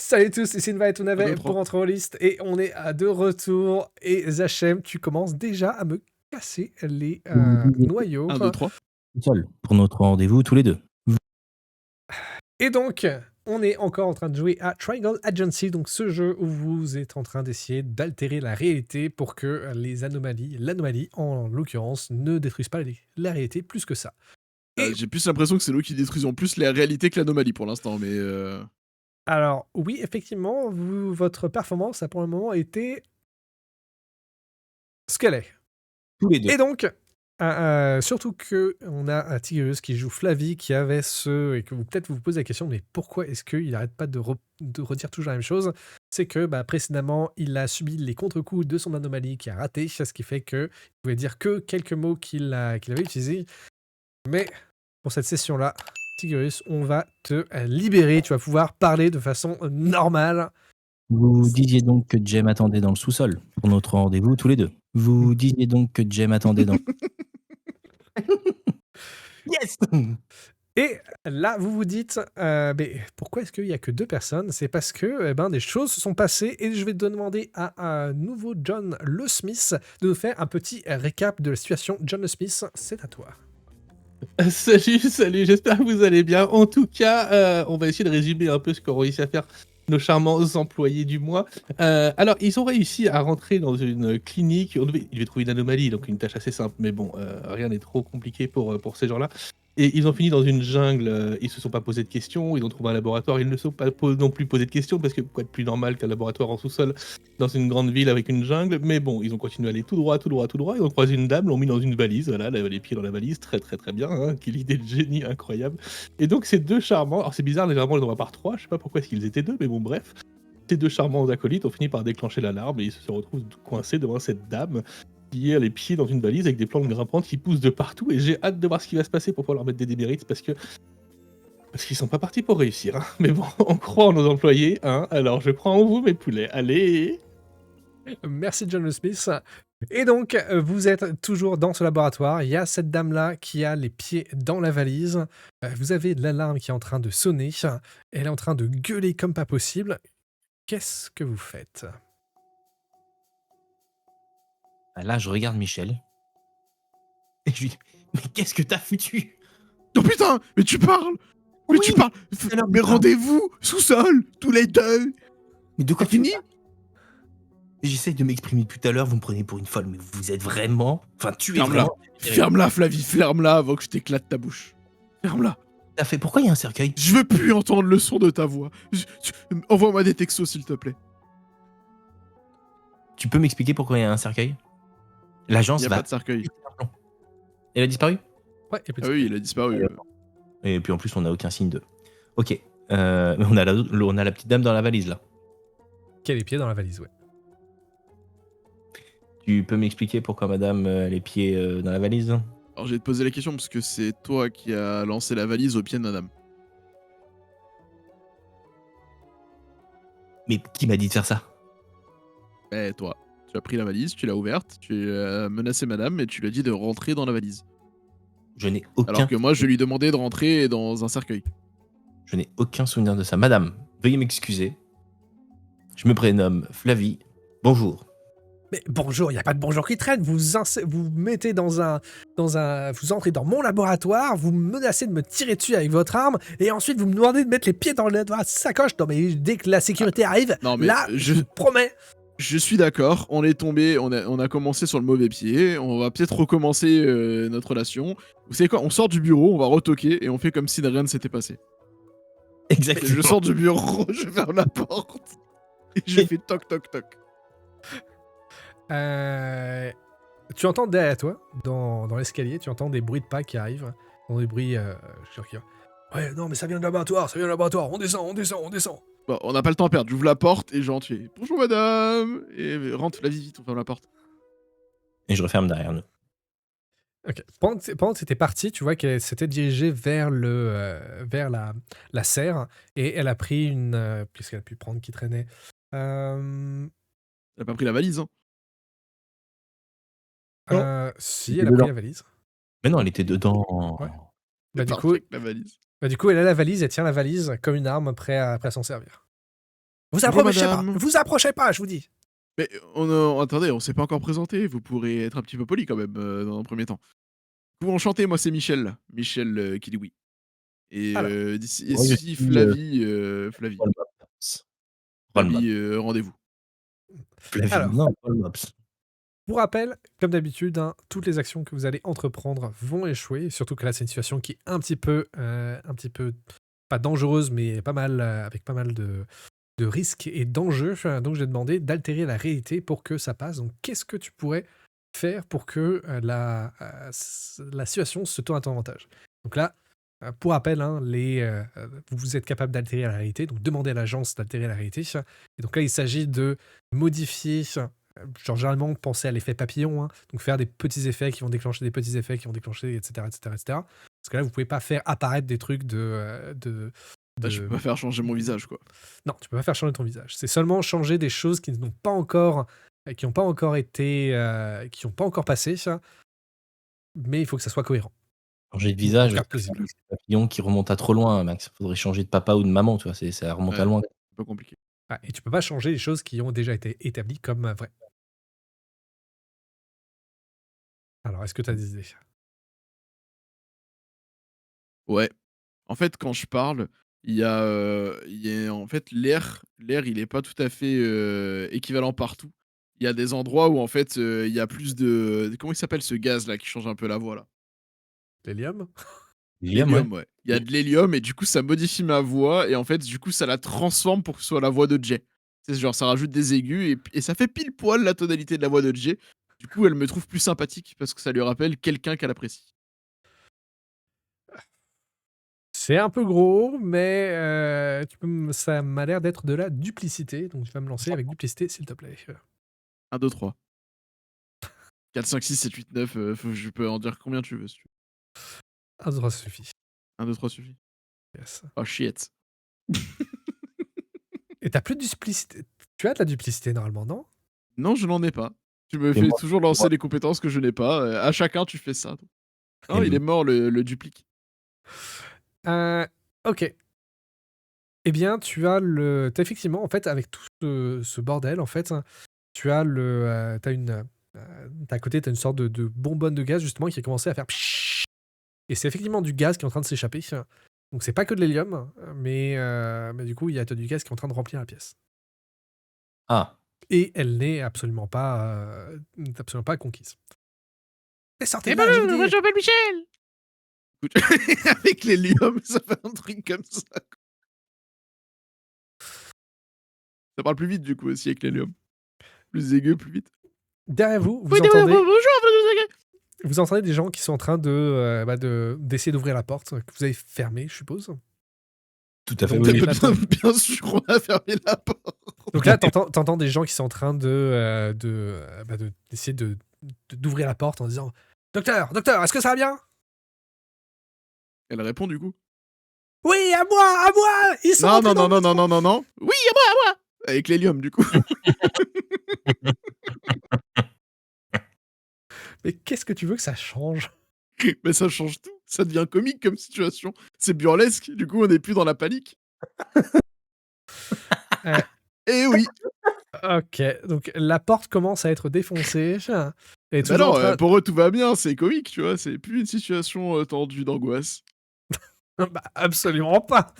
Salut tous, ici Nva et Un, deux, Tounavet pour trois. Entre en liste et on est à de retour. Et Zachem, tu commences déjà à me casser les Vous disiez noyaux. Un, deux, trois. seul pour notre rendez-vous tous les deux. Et donc, on est encore en train de jouer à Triangle Agency, donc ce jeu où vous êtes en train d'essayer d'altérer la réalité pour que l'anomalie en l'occurrence, ne détruise pas la réalité plus que ça. Et J'ai plus l'impression que c'est nous qui détruisons plus la réalité que l'anomalie pour l'instant, mais alors, oui, effectivement, votre performance a pour le moment été ce qu'elle est. Tous les deux. Et donc, surtout qu'on a Tigreus qui joue Flavie, qui avait et que peut-être vous posez la question, mais pourquoi est-ce qu'il n'arrête pas de redire toujours la même chose? C'est que précédemment, il a subi les contre-coups de son anomalie qui a raté, ce qui fait qu'il pouvait dire que quelques mots qu'il avait utilisés. Mais pour cette session-là, Tigreus, on va te libérer, tu vas pouvoir parler de façon normale. Vous disiez donc que Jem attendait dans le sous-sol pour notre rendez-vous tous les deux. Vous disiez donc que Jem attendait dans... Yes. Et là, vous vous dites, mais pourquoi est-ce qu'il n'y a que 2 personnes? C'est parce que des choses se sont passées et je vais te demander à un nouveau John Le Smith de nous faire un petit récap de la situation. John Le Smith, c'est à toi. Salut, j'espère que vous allez bien. En tout cas, on va essayer de résumer un peu ce qu'ont réussi à faire nos charmants employés du mois. Alors, ils ont réussi à rentrer dans une clinique. Ils devaient trouver une anomalie, donc une tâche assez simple, mais bon, rien n'est trop compliqué pour ces gens-là. Et ils ont fini dans une jungle, ils se sont pas posé de questions, ils ont trouvé un laboratoire, ils ne se sont pas non plus posé de questions, parce que quoi de plus normal qu'un laboratoire en sous-sol dans une grande ville avec une jungle, mais bon, ils ont continué à aller tout droit, ils ont croisé une dame, l'ont mis dans une valise, voilà, les pieds dans la valise, très bien, hein, quelle idée de génie incroyable. Et donc ces deux charmants, alors c'est bizarre, généralement ils en voient par trois, je sais pas pourquoi est-ce qu'ils étaient deux, mais bon bref, ces deux charmants acolytes ont fini par déclencher l'alarme et ils se retrouvent coincés devant cette dame qui a les pieds dans une valise avec des plantes grimpantes qui poussent de partout, et j'ai hâte de voir ce qui va se passer pour pouvoir leur mettre des démérites parce qu'ils sont pas partis pour réussir, hein. Mais bon, on croit en nos employés, hein, alors je crois en vous mes poulets, allez. Merci John Le Smith. Et donc, vous êtes toujours dans ce laboratoire. Il y a cette dame-là qui a les pieds dans la valise. Vous avez l'alarme qui est en train de sonner. Elle est en train de gueuler comme pas possible. Qu'est-ce que vous faites? Là, je regarde Michel. Et je lui dis, mais qu'est-ce que t'as foutu? oh putain, mais tu parles, mais Oui, tu parles, alors, mais rendez-vous sous-sol tous les deux. Mais de quoi C'est tu fini? parles? J'essaye de m'exprimer depuis tout à l'heure, vous me prenez pour une folle, mais vous êtes vraiment... Enfin, tu es Ferme-la, vraiment... ferme-la Flavie, ferme-la avant que je t'éclate ta bouche. Ferme-la. T'as fait... Pourquoi il y a un cercueil? Je veux plus entendre le son de ta voix. Envoie-moi des textos s'il te plaît. Tu peux m'expliquer pourquoi il y a un cercueil? L'agence Il y a va... pas de cercueil. Elle a disparu? Ouais, il y a plus de Ah oui, il a disparu. Et puis en plus, on n'a aucun signe de... Ok. Mais on a la petite dame dans la valise, là. qui a les pieds dans la valise, ouais. Tu peux m'expliquer pourquoi madame a les pieds dans la valise? Alors je vais te poser la question parce que c'est toi qui as lancé la valise au pied de madame. Mais qui m'a dit de faire ça? Eh toi, tu as pris la valise, tu l'as ouverte, tu as menacé madame et tu lui as dit de rentrer dans la valise. Je n'ai aucun... Alors que moi je lui demandais de rentrer dans un cercueil. Je n'ai aucun souvenir de ça. Madame, veuillez m'excuser. Je me prénomme Flavie. Bonjour. Mais bonjour, il n'y a pas de bonjour qui traîne. Vous mettez vous entrez dans mon laboratoire, vous me menacez de me tirer dessus avec votre arme, et ensuite vous me demandez de mettre les pieds dans la sacoche. Non mais dès que la sécurité arrive, non, mais là, je vous promets. Je suis d'accord, on est tombé, on a commencé sur le mauvais pied, on va peut-être recommencer notre relation. Vous savez quoi, on sort du bureau, on va retoquer et on fait comme si de rien ne s'était passé. Exactement. Je sors du bureau, je ferme la porte et je fais toc toc toc. Tu entends derrière toi, dans l'escalier, tu entends des bruits de pas qui arrivent, des bruits, ouais, non mais ça vient de laboratoire, on descend. Bon, on n'a pas le temps à perdre, j'ouvre la porte et genre tu fais bonjour madame et rentre la vite, on ferme la porte. Et je referme derrière nous. Ok. Pendant que c'était parti, tu vois qu'elle s'était dirigée vers la serre et elle a pris une... Qu'est-ce qu'elle a pu prendre qui traînait Elle a pas pris la valise, hein. Si, elle a pris la valise. Mais non, elle était dedans. Ouais. Du coup, la valise. Du coup, elle a la valise, elle tient la valise comme une arme prête à s'en servir. Vous Bonjour approchez pas, madame. vous approchez pas, je vous dis. Mais attendez, on s'est pas encore présenté, vous pourrez être un petit peu poli quand même, dans un premier temps. Vous enchanté, moi c'est Michel, Michel, qui dit oui et Alors, d'ici Moi, je ici suis Flavie. Paul Mops. Paul Mops. Flavie, rendez-vous. Flavie, alors, non, Paul Mops. pour rappel, comme d'habitude, hein, toutes les actions que vous allez entreprendre vont échouer, surtout que là, c'est une situation qui est un petit peu pas dangereuse, mais pas mal, avec pas mal de risques et d'enjeux. Donc, j'ai demandé d'altérer la réalité pour que ça passe. Donc, qu'est-ce que tu pourrais faire pour que la situation se tourne à ton avantage? Donc là, pour rappel, hein, vous êtes capable d'altérer la réalité, donc demandez à l'agence d'altérer la réalité. Et donc là, il s'agit de modifier, genre généralement, penser à l'effet papillon, hein, donc faire des petits effets qui vont déclencher des petits effets qui vont déclencher, etc., etc., etc. Parce que là, vous pouvez pas faire apparaître des trucs Bah, je peux pas faire changer mon visage, quoi. non, tu peux pas faire changer ton visage. C'est seulement changer des choses qui n'ont pas encore, qui n'ont pas encore été, qui n'ont pas encore passé, ça. Mais il faut que ça soit cohérent. Changer de Ou en tout visage, cas c'est plausible. un papillon qui remonte à trop loin, Max. Faudrait changer de papa ou de maman, tu vois, ça remonte à Ouais, loin. c'est pas compliqué. Ah, et tu peux pas changer les choses qui ont déjà été établies comme vraies. Alors, est-ce que tu as des idées? Ouais. En fait, quand je parle, il y a en fait l'air il est pas tout à fait, équivalent partout. Il y a des endroits où en fait, il y a plus de comment il s'appelle ce gaz là qui change un peu la voix là? L'hélium? Liam, ouais. L'hélium, ouais. Il y a de l'hélium et du coup ça modifie ma voix et en fait du coup ça la transforme pour que ce soit la voix de Jay. C'est genre ça rajoute des aigus et ça fait pile poil la tonalité de la voix de Jay. Du coup, elle me trouve plus sympathique parce que ça lui rappelle quelqu'un qu'elle apprécie. C'est un peu gros, mais ça m'a l'air d'être de la duplicité. Donc, tu vas me lancer avec duplicité, s'il te plaît. 1, 2, 3. 4, 5, 6, 7, 8, 9, je peux en dire combien tu veux si tu veux. 1, 2, 3, ça suffit. 1, 2, 3 suffit. Yes. Oh shit. Et t'as plus de duplicité. Tu as de la duplicité normalement, non? Non, je n'en ai pas. Tu me Et fais moi, toujours lancer des compétences que je n'ai pas. À chacun, tu fais ça. et Non, il est mort le duplique. Ok. Eh bien, t'as effectivement, en fait, avec tout ce bordel, en fait, tu as t'as à côté, t'as une sorte de bonbonne de gaz, justement, qui a commencé à faire pshhh. Et c'est effectivement du gaz qui est en train de s'échapper. Donc, c'est pas que de l'hélium, mais du coup, t'as du gaz qui est en train de remplir la pièce. Ah, Et elle n'est absolument pas conquise. Et sortez là, je vous dis. m'appelle Michel. Avec l'hélium, ça fait un truc comme ça. Ça parle plus vite du coup aussi avec l'hélium. Plus aigu, plus vite. Derrière vous, vous entendez des gens qui sont en train d'essayer d'ouvrir la porte que vous avez fermée, je suppose. tout à fait. Donc, Oui, t'es oui. pas- Bien sûr, on a fermé la porte. Donc là, t'entends des gens qui sont en train d'essayer d'ouvrir la porte en disant Docteur, docteur, est-ce que ça va bien? Elle répond du coup. Oui, à moi, ils sont Non, entrés non, dans non, le non, non, métro. non, non, non. Oui, à moi, à moi. Avec l'hélium du coup. Mais qu'est-ce que tu veux que ça change? Mais ça change tout. Ça devient comique comme situation. C'est burlesque. Du coup, on n'est plus dans la panique. Euh, Eh oui. Ok, donc la porte commence à être défoncée. Et Bah toujours en non, train... pour eux tout va bien, c'est comique, tu vois. C'est plus une situation tendue d'angoisse. Bah, absolument pas.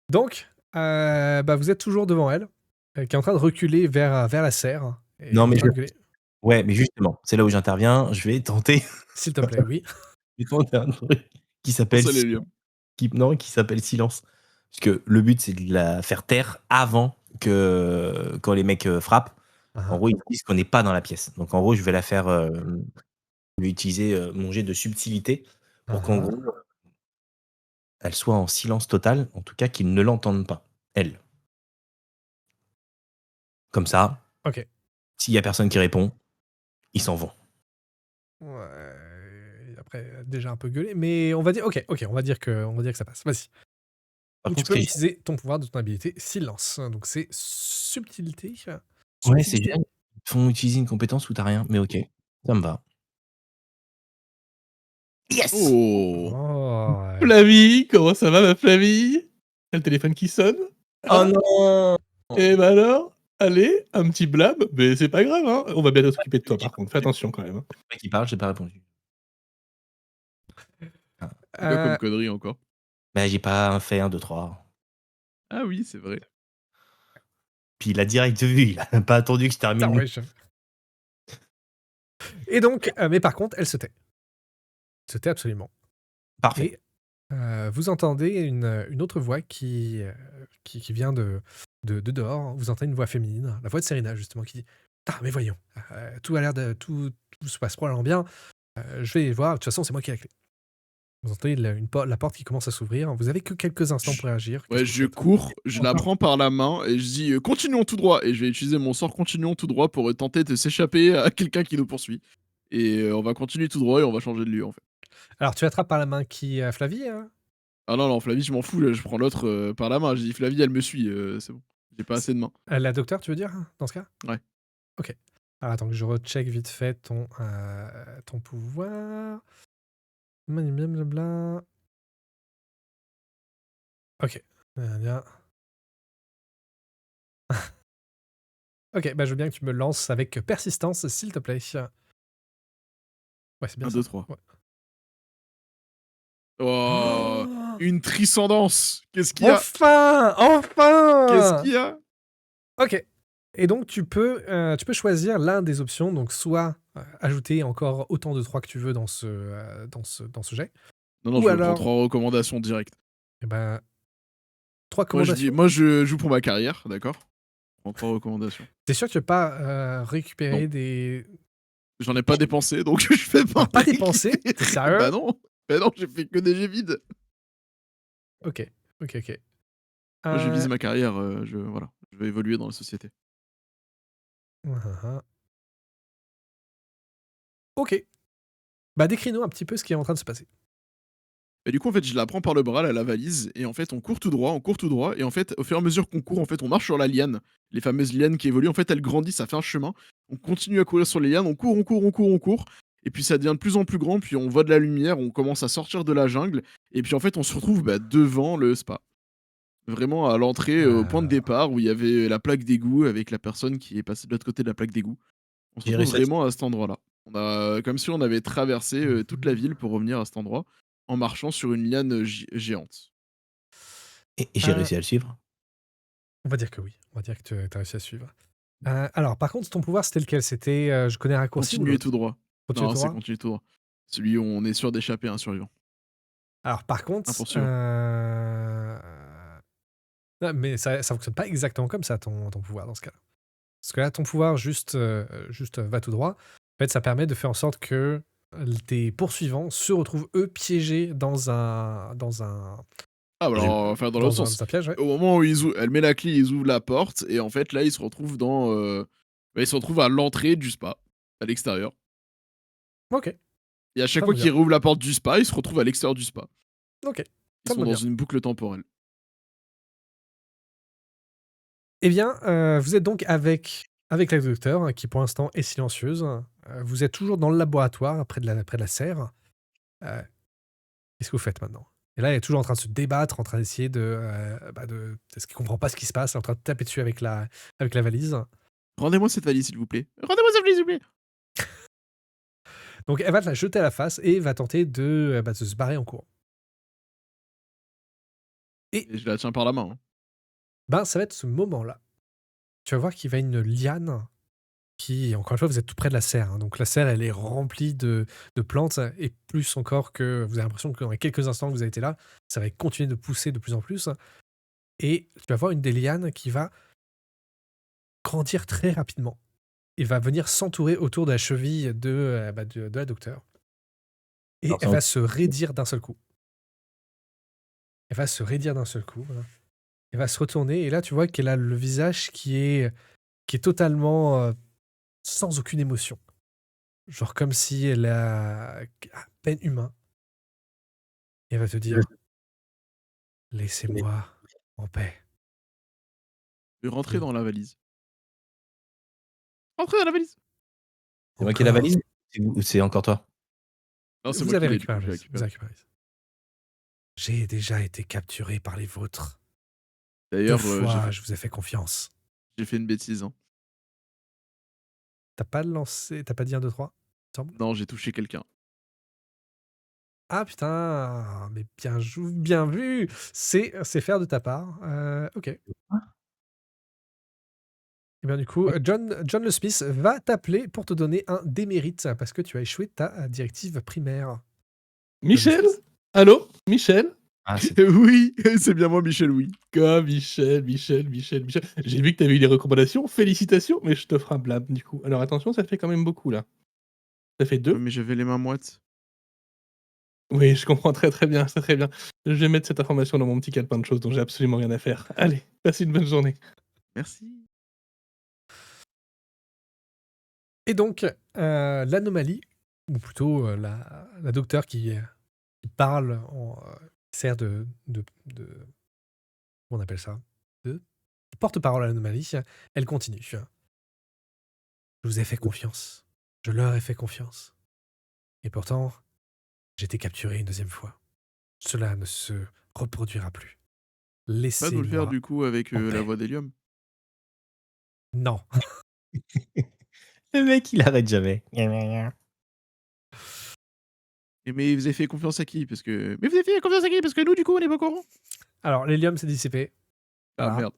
Donc, vous êtes toujours devant elle, qui est en train de reculer vers la serre. Et Non, en mais train de gueuler. ouais, mais justement, c'est là où j'interviens. Je vais tenter, S'il te plaît, oui. je vais tenter un truc qui Pense s'appelle à l'hélium. qui s'appelle silence. Parce que le but, c'est de la faire taire avant que quand les mecs frappent. En gros, ils disent qu'on n'est pas dans la pièce. Donc, en gros, je vais la faire. Je vais utiliser mon jet de subtilité pour qu'en gros, elle soit en silence total. En tout cas, qu'ils ne l'entendent pas, elle. Comme ça, Ok. s'il y a personne qui répond, ils s'en vont. Ouais. Après, déjà un peu gueulé, mais on va dire, ok, on va dire que ça passe. Vas-y. Par Donc tu contre, peux ce qui est utiliser ton pouvoir de ton habilité silence. Donc c'est subtilité. ouais, c'est Subtilité. génial. Ils font utiliser une compétence où t'as rien, mais ok, ça me va. Yes! Oh! Oh, Flavie, comment ça va, ma Flavie? T'as le téléphone qui sonne? Oh non! Eh ben alors? Allez, un petit blâme, mais c'est pas grave, hein. On va bientôt s'occuper de toi, par contre. Fais attention quand même, hein. Le mec qui parle, j'ai pas répondu. Ah. C'est quoi comme euh, connerie encore? Bah, j'ai pas fait 1, 2, 3. Ah oui, c'est vrai. Puis il a direct vu, il a même pas attendu que je putain, termine. ouais, Et donc, mais par contre, elle se tait. Elle se tait absolument. Parfait. Et vous entendez une autre voix qui vient de dehors. Vous entendez une voix féminine, la voix de Serena, justement, qui dit ah, mais voyons, tout a l'air de. Tout se passe probablement bien. Je vais voir, de toute façon, c'est moi qui ai la clé. Vous entendez la porte qui commence à s'ouvrir. Vous avez que quelques instants pour réagir. Ouais, Qu'est-ce que je vous faites? cours, je la prends par la main et je dis continuons tout droit. Et je vais utiliser mon sort continuons tout droit pour tenter de s'échapper à quelqu'un qui nous poursuit. Et on va continuer tout droit et on va changer de lieu en fait. Alors, tu attrapes par la main qui Flavie Ah non, non, Flavie, je m'en fous, là, je prends l'autre par la main. Je dis Flavie, elle me suit, c'est bon. J'ai pas assez de mains. La docteur, tu veux dire, dans ce cas? Ouais. Ok. Alors, attends que je recheck vite fait ton pouvoir. Blablabla. Ok. Bien. Ok, bah je veux bien que tu me lances avec persistance, s'il te plaît. Ouais, c'est bien 1, ça. 2, 3. Ouais. Oh, Oh une triscendance. Qu'est-ce qu'il y a? Enfin! Qu'est-ce Enfin! qu'il y a? Ok. Et donc, tu peux choisir l'un des options. Donc, soit ajouter encore autant de 3 que tu veux dans ce jet. Non, non, Ou je me prends alors, 3 recommandations directes. eh ben, 3 Moi, recommandations. je joue pour ma carrière, d'accord? Je prends 3 recommandations. T'es sûr que tu veux pas récupérer Non. des. J'en ai pas dépensé, donc je fais pas. T'as pas dépensé? T'es sérieux? Bah non. Bah non, j'ai fait que des jets vides. Ok, ok, ok. Moi, je vise Euh, ma carrière, voilà, je vais évoluer dans la société. Ok. Bah, décris-nous un petit peu ce qui est en train de se passer. Et du coup, en fait, je la prends par le bras, là, la valise, et en fait, on court tout droit, et en fait, au fur et à mesure qu'on court, en fait, on marche sur la liane, les fameuses lianes qui évoluent, en fait, elles grandissent, ça fait un chemin. On continue à courir sur les lianes, on court, et puis ça devient de plus en plus grand, puis on voit de la lumière, on commence à sortir de la jungle, et puis en fait, on se retrouve devant le spa. Vraiment à l'entrée, au point de Euh, départ, où il y avait la plaque d'égout avec la personne qui est passée de l'autre côté de la plaque d'égout. On se J'ai retrouve réussi à vraiment à cet endroit-là. On a comme si on avait traversé, toute la ville pour revenir à cet endroit, en marchant sur une liane, géante. et j'ai euh, réussi à le suivre. on va dire que oui. On va dire que tu as réussi à suivre. Alors, par contre, ton pouvoir, c'était lequel? C'était je connais raccourci ou Continuer tout l'autre? droit. Continue Non, tout c'est droit? continuer tout droit. Celui où on est sûr d'échapper à un survivant. Alors, par contre, Un poursuivant. non, mais ça fonctionne pas exactement comme ça, ton pouvoir, dans ce cas-là. Parce que là, ton pouvoir, juste va tout droit. En fait, ça permet de faire en sorte que tes poursuivants se retrouvent, eux, piégés Ah bah alors, on va faire dans l'autre sens. dans un piège, ouais. Au moment où elle met la clé, ils ouvrent la porte et en fait, là, ils se retrouvent ils se retrouvent à l'entrée du spa, à l'extérieur. Ok, Et à chaque ça fois me qu'ils vient. rouvrent la porte du spa, ils se retrouvent à l'extérieur du spa. Ok, Ils ça sont me dans vient. une boucle temporelle. Eh bien, vous êtes donc avec la docteure, hein, qui pour l'instant est silencieuse. Vous êtes toujours dans le laboratoire, près de la serre. Euh, Qu'est-ce que vous faites maintenant? Et là, elle est toujours en train de se débattre, en train d'essayer parce qu'elle comprend pas ce qui se passe, elle est en train de taper dessus avec la valise. Rendez-moi cette valise, s'il vous plaît. Rendez-moi cette valise, s'il vous plaît. Donc, elle va te la jeter à la face et va tenter de se barrer en courant. Et Et je la tiens par la main, hein. ben, ça va être ce moment-là. Tu vas voir qu'il va y avoir une liane qui, encore une fois, vous êtes tout près de la serre, hein. Donc, la serre, elle est remplie de plantes et plus encore que vous avez l'impression que dans les quelques instants que vous avez été là, ça va continuer de pousser de plus en plus. Et tu vas voir une des lianes qui va grandir très rapidement. Il va venir s'entourer autour de la cheville de la docteure. Et Alors, elle ça, va se raidir d'un seul coup. Elle va se raidir d'un seul coup. Voilà. Elle va se retourner et là, tu vois qu'elle a le visage qui est totalement sans aucune émotion. Genre comme si elle a à peine humain. Et elle va te dire laissez-moi en paix. Je vais rentrer Je- dans la valise. Rentrez dans la valise. c'est moi qui ai la Encore. valise ou c'est encore toi? Non, c'est Vous moi qui avez l'ai, du coup, récupéré je la l'ai valise. Vous récupéré. avez récupéré la valise. J'ai déjà été capturé par les vôtres. 2 D'ailleurs, fois, je vous ai fait confiance. j'ai fait une bêtise. Hein. T'as pas dit 1, 2, 3, il me semble? Non, j'ai touché quelqu'un. Ah putain, mais bien vu! C'est faire de ta part. OK. Et bien du coup, John le Smith va t'appeler pour te donner un démérite parce que tu as échoué ta directive primaire. John le Michel? Smith. Allô? Michel? Ah, c'est Oui, c'est bien moi, Michel, oui. Quoi, Michel? J'ai vu que t'avais eu des recommandations, félicitations, mais je te ferai un blâme du coup. Alors attention, ça fait quand même beaucoup là. Ça fait Ouais, 2? mais j'avais les mains moites. Oui, je comprends très bien, très, très bien. Je vais mettre cette information dans mon petit calepin de choses dont j'ai absolument rien à faire. Allez, passez une bonne journée. Merci. Et donc, l'anomalie, ou plutôt la docteure qui parle, qui sert de. Comment on appelle ça? De porte-parole à l'anomalie, elle continue. Je vous ai fait confiance. Je leur ai fait confiance. Et pourtant, j'ai été capturé une 2e fois. Cela ne se reproduira plus. Pas nous le faire, Laissez-moi du coup, avec en la paix. voix d'hélium. Non. Le mec, il arrête jamais. Mais vous avez fait confiance à qui? Parce que... Mais vous avez fait confiance à qui? Parce que nous, du coup, on est pas au courant. Alors, l'hélium s'est dissipé. Ah, Voilà. merde.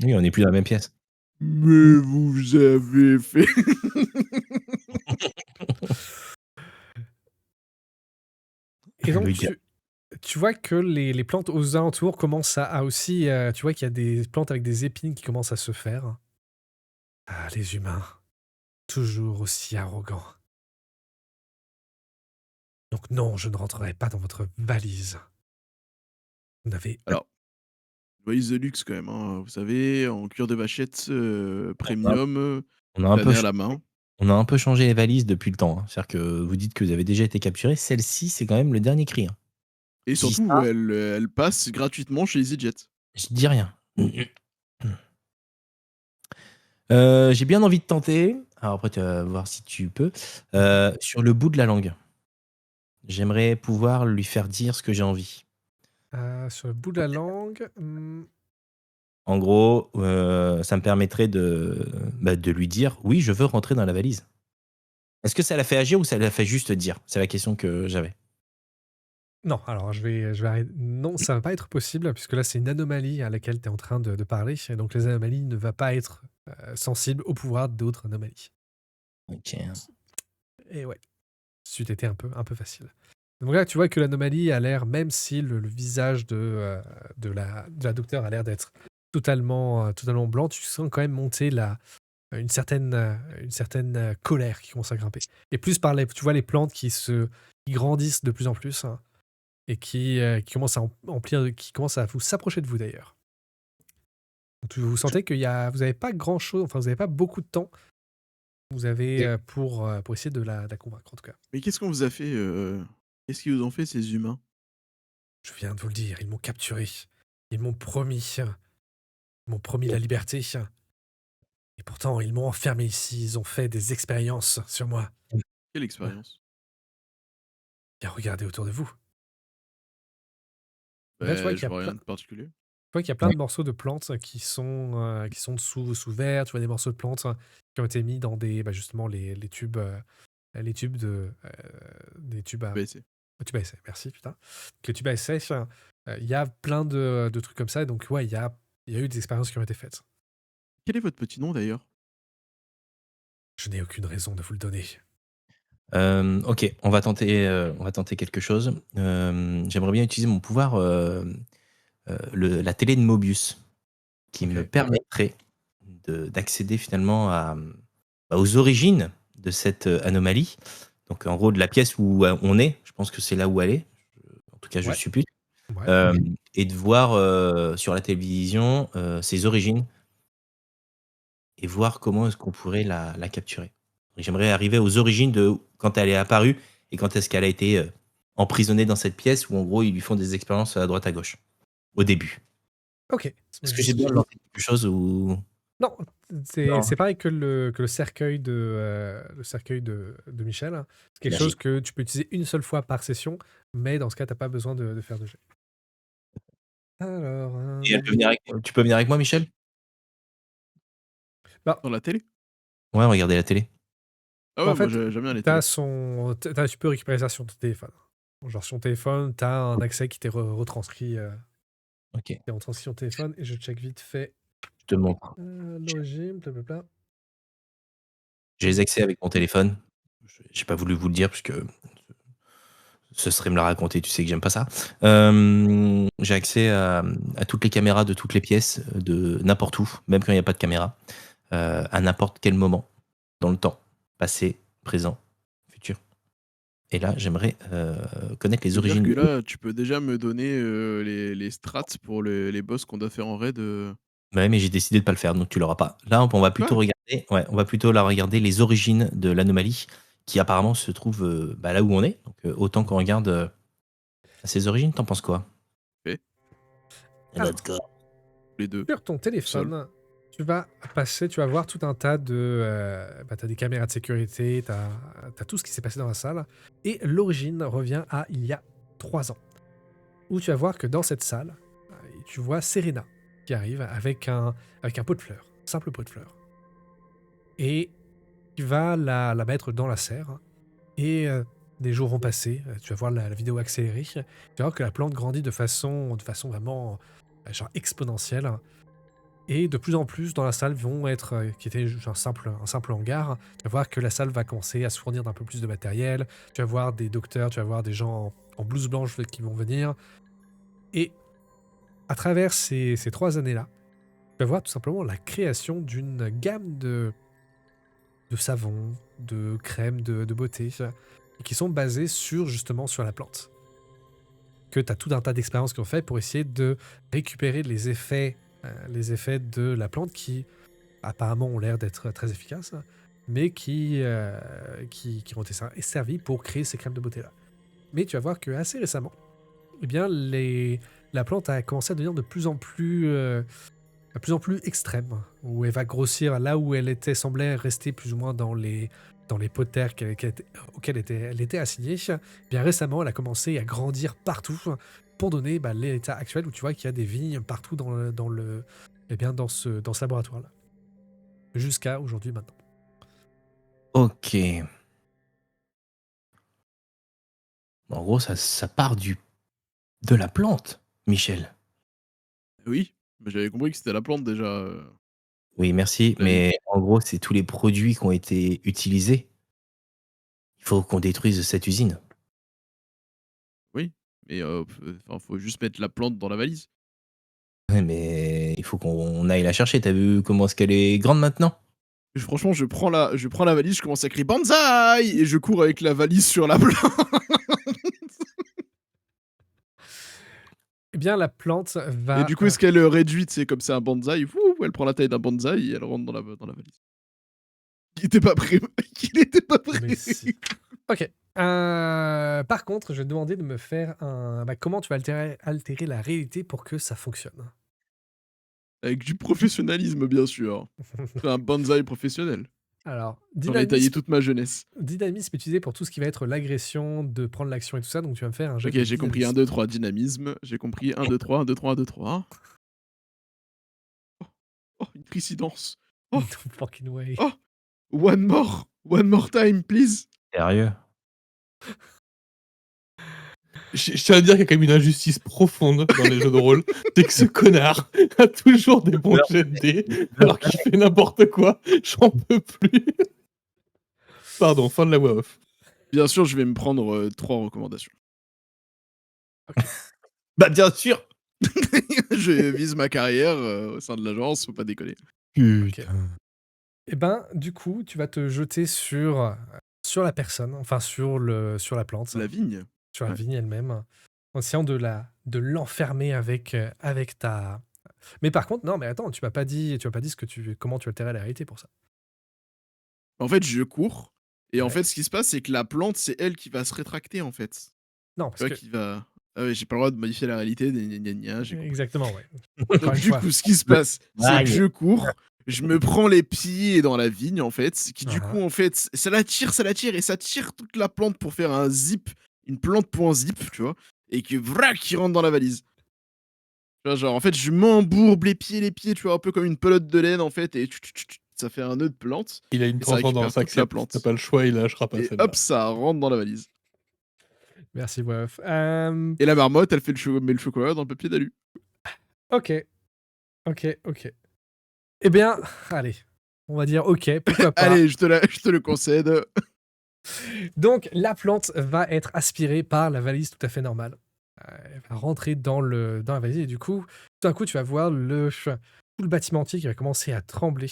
Oui, on n'est plus dans la même pièce. Mais vous avez fait... Et donc, Le gars. tu vois que les plantes aux alentours commencent à aussi... tu vois qu'il y a des plantes avec des épines qui commencent à se faire. Ah, les humains. Toujours aussi arrogants. Donc non, je ne rentrerai pas dans votre valise. Vous n'avez... Alors, valise de luxe, quand même. Hein. Vous savez, en cuir de vachette, premium, On a un peu tanné à la main. On a un peu changé les valises depuis le temps. Hein. C'est-à-dire que vous dites que vous avez déjà été capturé. Celle-ci, c'est quand même le dernier cri. Hein. Et Je dis surtout, ça, elle passe gratuitement chez EasyJet. je dis rien. J'ai bien envie de tenter. Alors après, tu vas voir si tu peux. Sur le bout de la langue. J'aimerais pouvoir lui faire dire ce que j'ai envie. sur le bout de la langue... En gros, ça me permettrait de lui dire oui, je veux rentrer dans la valise. Est-ce que ça l'a fait agir ou ça l'a fait juste dire? C'est la question que j'avais. Non, alors je vais arrêter. Non, ça va pas être possible, puisque là, c'est une anomalie à laquelle tu es en train de parler. Et donc, les anomalies ne vont pas être sensibles au pouvoir d'autres anomalies. Ok. Et ouais, c'eût été un peu facile. Donc là, tu vois que l'anomalie a l'air, même si le visage de la docteure a l'air d'être totalement blanc, tu sens quand même monter une certaine colère qui commence à grimper. Et plus tu vois les plantes qui grandissent de plus en plus, hein, et qui commencent qui commencent à s'approcher de vous d'ailleurs. Donc, vous sentez vous n'avez pas grand chose, enfin vous n'avez pas beaucoup de temps. Vous avez pour essayer de la convaincre en tout cas. Mais qu'est-ce qu'on vous a fait Qu'est-ce qu'ils vous ont fait, ces humains? Je viens de vous le dire, ils m'ont capturé. Ils m'ont promis la liberté. Et pourtant, ils m'ont enfermé ici. Ils ont fait des expériences sur moi. Quelle expérience? Bien, regardez autour de vous. Là, tu vois Bah, qu'il y je a vois plein, rien de particulier. de morceaux de plantes qui sont sous verre. Tu vois des morceaux de plantes qui ont été mis dans justement les tubes, des tubes à BSC. tubes à essai. Merci, putain. Donc, les tubes à essai, il y a plein de trucs comme ça. Donc, ouais, il y a eu des expériences qui ont été faites. Quel est votre petit nom, d'ailleurs? Je n'ai aucune raison de vous le donner. Ok, on va tenter quelque chose. J'aimerais bien utiliser mon pouvoir, la télé de Mobius, qui me Ok. permettrait d'accéder finalement aux origines de cette anomalie. Donc en gros de la pièce où on est, je pense que c'est là où elle est. En tout cas, je Ouais. suppute. Ouais. Et de voir sur la télévision ses origines et voir comment est-ce qu'on pourrait la capturer. J'aimerais arriver aux origines de quand elle est apparue et quand est-ce qu'elle a été emprisonnée dans cette pièce où en gros ils lui font des expériences à droite à gauche au début. Ok. Est-ce que j'ai bien lancé quelque chose ou Non, Non. c'est pareil que le cercueil de Michel, hein. C'est quelque chose Magique. que tu peux utiliser une seule fois par session, mais dans ce cas, tu pas besoin de faire de jet. Alors, Et elle peut venir avec tu peux venir avec moi, Michel? bah, Dans la télé? Ouais, regarder la télé. Ah en ouais, moi fait, j'aime bien les tu télés. tu peux récupérer ça sur ton téléphone. Genre sur ton téléphone, tu as un accès qui t'est retranscrit, OK, qui est retranscrit sur ton téléphone et je check vite fait, je te montre. l'origine, blablabla. J'ai les accès avec mon téléphone. J'ai pas voulu vous le dire puisque ce serait me la raconter, tu sais que j'aime pas ça. J'ai accès à toutes les caméras de toutes les pièces, de n'importe où, même quand il y a pas de caméra, à n'importe quel moment dans le temps, passé, présent, futur. Et là, j'aimerais, connaître les C'est-à-dire origines que du là, tu peux déjà me donner, les strats pour les boss qu'on doit faire en raid, ouais, mais j'ai décidé de pas le faire, donc tu l'auras pas. Là, on va plutôt Quoi? regarder ouais, on va plutôt là regarder les origines de l'anomalie qui apparemment se trouve, bah, là où on est. Donc, autant qu'on regarde, ses origines. Tu en penses quoi? Fait. Alors, Let's go. Les 2. sur ton Sol. téléphone, tu vas voir tout un tas tu as des caméras de sécurité, tu as tout ce qui s'est passé dans la salle. Et l'origine revient à il y a 3 ans. Où tu vas voir que dans cette salle, tu vois Serena qui arrive avec un pot de fleurs, un simple pot de fleurs. Et tu vas la mettre dans la serre. Et des jours vont passer, tu vas voir la vidéo accélérée. Tu vas voir que la plante grandit de façon vraiment genre exponentielle. Et de plus en plus dans la salle vont être, qui était juste un simple hangar, tu vas voir que la salle va commencer à se fournir d'un peu plus de matériel. Tu vas voir des docteurs, tu vas voir des gens en blouse blanche qui vont venir. Et à travers ces 3 années-là, tu vas voir tout simplement la création d'une gamme de savons, de crèmes de beauté, qui sont basés justement sur la plante. Que tu as tout un tas d'expériences qu'ils ont fait pour essayer de récupérer les effets de la plante qui apparemment ont l'air d'être très efficaces, mais qui ont été servis pour créer ces crèmes de beauté-là. Mais tu vas voir que assez récemment, eh bien, la plante a commencé à devenir de plus en plus extrême, où elle va grossir là où semblait rester plus ou moins dans les pots de terre auxquels elle était assignée. Bien récemment, elle a commencé à grandir partout pour donner l'état actuel où tu vois qu'il y a des vignes partout dans ce laboratoire-là. Jusqu'à aujourd'hui maintenant. OK. En gros, ça part de la plante, Michel. Oui, mais j'avais compris que c'était la plante déjà, Oui, merci, Flavie. mais en gros, c'est tous les produits qui ont été utilisés. Il faut qu'on détruise cette usine. Oui, mais enfin, faut juste mettre la plante dans la valise. Ouais, mais il faut qu'on aille la chercher. Tu as vu comment est-ce qu'elle est grande maintenant? Franchement, je prends la valise, je commence à crier «Banzai!» et je cours avec la valise sur la plante. Eh bien, la plante Et va... du coup, est-ce qu'elle, réduite, c'est comme c'est un bonsaï, elle prend la taille d'un bonsaï et elle rentre dans la valise. Il était pas prêt, mec, il était pas prêt. Mais si. Ok. Par contre, je vais te demander de me faire comment tu vas altérer la réalité pour que ça fonctionne. Avec du professionnalisme, bien sûr. C'est un bonsaï professionnel. Alors, J'en ai taillé dynamisme, toute ma jeunesse. dynamisme utilisé pour tout ce qui va être l'agression, de prendre l'action et tout ça. Donc, tu vas me faire un jet OK, de j'ai compris. 1, dynamisme. 2, 3, dynamisme. J'ai compris. 1, 2, 3, 1, 2, 3, 1, 2, 3. Oh, une tricidence. Oh, No fucking way. oh, one more time, please. Sérieux? Je tiens à dire qu'il y a quand même une injustice profonde dans les jeux de rôle. C'est que ce connard a toujours des bons jets de dés, alors qu'il fait n'importe quoi. J'en peux plus. Pardon, fin de la voix off. Bien sûr, je vais me prendre 3 recommandations. Bah, bien sûr! Je vise ma carrière au sein de l'agence, faut pas déconner. Putain. Eh ben, du coup, tu vas te jeter sur la personne, enfin sur la plante, La vigne. sur la Ouais. vigne elle-même, en essayant de l'enfermer avec ta. Mais par contre, non, mais attends, tu m'as pas dit comment tu altérais la réalité pour ça. En fait, je cours et en Ouais. fait, ce qui se passe, c'est que la plante, c'est elle qui va se rétracter, en fait. Non, Tu parce vois, que qui va ah ouais, j'ai pas le droit de modifier la réalité, gna gna gna gna, j'ai compris. exactement, ouais. Encore Donc une du fois. coup, ce qui se passe, c'est que Aïe. je cours, je me prends les pieds dans la vigne, en fait, qui du Ah coup, en fait, ça l'attire, et ça tire toute la plante pour faire un zip, une plante pour un zip, tu vois, et que vrac, qui rentre dans la valise. Tu vois, genre, en fait, je m'embourbe les pieds, tu vois, un peu comme une pelote de laine, en fait, et ça fait un nœud de plante, Il a une et ça récupère transcendance, toute la accepte. T'as plante. pas le choix, il lâchera pas Et celle-là. hop, ça rentre dans la valise. Merci, Wolf. Et la marmotte, elle fait met le chocolat dans le papier d'alu. Ok. Eh bien, allez. On va dire ok, pourquoi pas. Allez, je te le concède. Donc, la plante va être aspirée par la valise tout à fait normale. Elle va rentrer dans la valise et du coup, tout d'un coup, tu vas voir tout le bâtiment entier qui va commencer à trembler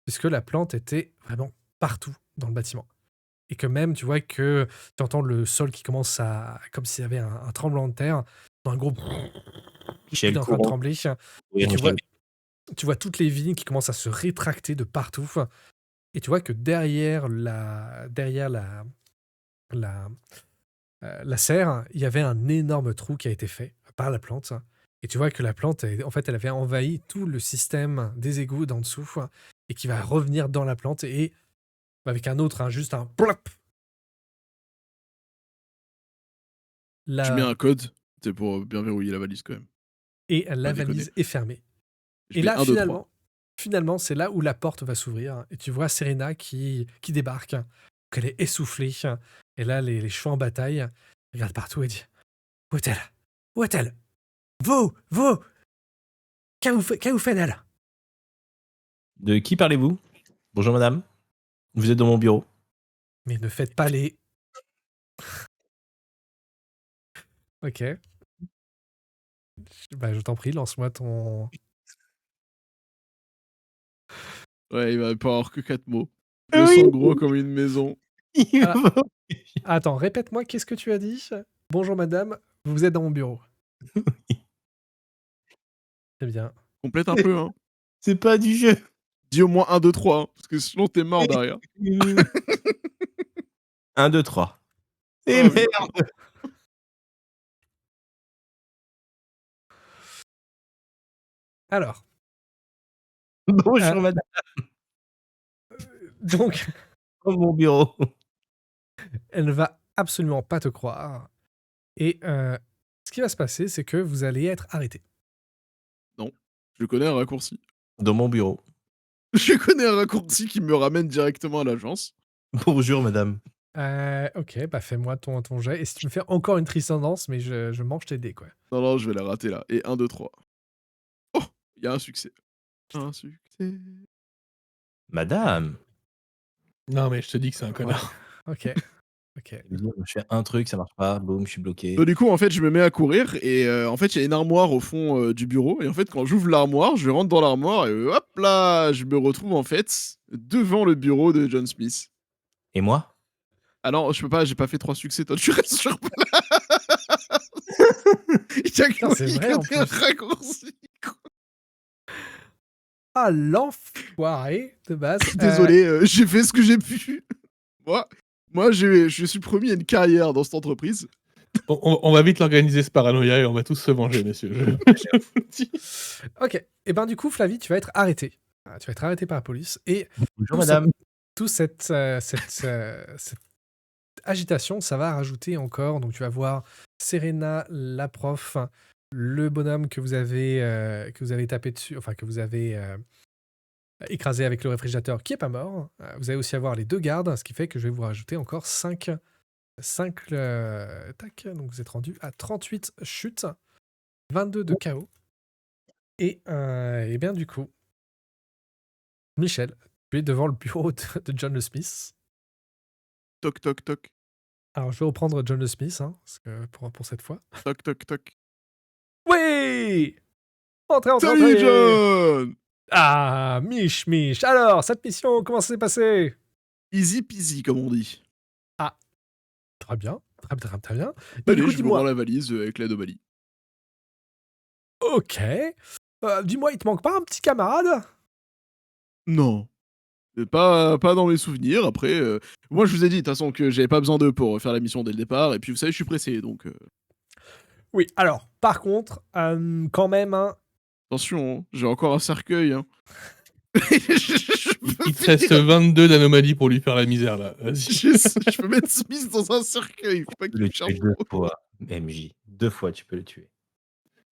puisque la plante était vraiment partout dans le bâtiment. Et que même, tu vois que tu entends le sol qui commence à... comme s'il y avait un tremblement de terre, dans un gros... Il Michel est en train de Courant. trembler. Oui, Et Michel. tu vois toutes les vignes qui commencent à se rétracter de partout. Et tu vois que derrière la serre, il y avait un énorme trou qui a été fait par la plante. Et tu vois que la plante, en fait, elle avait envahi tout le système des égouts d'en dessous et qui va revenir dans la plante et avec un autre, juste un plop. Je mets La, un code, c'est pour bien verrouiller la valise quand même. et la Pas déconner. valise est fermée. Je Et mets là, 1, 2, 3. finalement, c'est là où la porte va s'ouvrir et tu vois Serena qui débarque, qu'elle est essoufflée. Et là, les chevaux en bataille, elle regarde partout et dit où est-elle? Où est-elle? Vous! Qu'avez-vous fait d'elle? De qui parlez-vous? Bonjour madame. Vous êtes dans mon bureau. Mais ne faites pas les... Ok. Bah, je t'en prie, lance-moi ton... Ouais, il va pas avoir que 4 mots. Je Ah le oui. sens gros comme une maison. Ah, attends, répète-moi, qu'est-ce que tu as dit? Bonjour madame, vous êtes dans mon bureau. Très bien. Complète un peu, hein. C'est pas du jeu. Dis au moins 1, 2, 3, hein, parce que sinon t'es mort derrière. 1, 2, 3. Et Oh, oui. merde. Alors, Bonjour madame. donc, Dans mon bureau. elle ne va absolument pas te croire. Et ce qui va se passer, c'est que vous allez être arrêté. Non, je connais un raccourci. Dans mon bureau. Je connais un raccourci qui me ramène directement à l'agence. Bonjour madame. Ok, bah fais-moi ton jet. Et si tu me fais encore une trisondance, mais je mange tes dés, quoi. Non, je vais la rater là. Et 1, 2, 3. Oh, il y a un succès. Un succès. Madame. Non, mais je te dis que c'est un connard. Ok. Je fais un truc, ça marche pas. Boum, je suis bloqué. Donc, du coup, en fait, je me mets à courir et en fait, il y a une armoire au fond du bureau. Et en fait, quand j'ouvre l'armoire, je rentre dans l'armoire et hop là, je me retrouve en fait devant le bureau de John Smith. Et moi? Ah non, je peux pas, j'ai pas fait 3 succès. Toi, tu restes sur place. Il y a Putain, c'est vrai, en que un plus. raccourci. Ah, l'enfoiré de base. Désolé, j'ai fait ce que j'ai pu. Moi, je suis promis à une carrière dans cette entreprise. Bon, on va vite l'organiser ce paranoïa et on va tous se venger, messieurs. Je vous le dis. Ok. Et ben du coup, Flavie, tu vas être arrêté. Tu vas être arrêté par la police. Et Bonjour tout madame. cette agitation, ça va rajouter encore. Donc tu vas voir Serena, la prof, le bonhomme que vous avez tapé dessus, enfin que vous avez écrasé avec le réfrigérateur, qui est pas mort. Vous allez aussi avoir les 2 gardes, ce qui fait que je vais vous rajouter encore 5 tac, donc vous êtes rendu à 38 chutes, 22 de KO. Et bien du coup, Michel, tu es devant le bureau de John le Smith. Toc, toc, toc. Alors je vais reprendre John le Smith, parce que pour cette fois. Toc, toc, toc. Oui! Entrez. Salut, John! Ah, Mich. Alors, cette mission, comment ça s'est passé? Easy peasy, comme on dit. Ah, très bien. Très bien. Et du Allez, coup, je vous rends dis-moi. la valise avec l'aide au Bali. Ok. Dis-moi, il te manque pas un petit camarade? Non. Pas dans mes souvenirs. Après, moi, je vous ai dit, de toute façon, que j'avais pas besoin d'eux pour faire la mission dès le départ. Et puis, vous savez, je suis pressé, donc... Oui, alors, par contre, quand même, Attention, hein, j'ai encore un cercueil. Hein. Il te reste 22 d'anomalies pour lui faire la misère, là. Vas-y. Je peux mettre Smith dans un cercueil. Faut pas Tu qu'il peux me le cherche tuer 2 trop. fois, MJ. 2 fois, tu peux le tuer.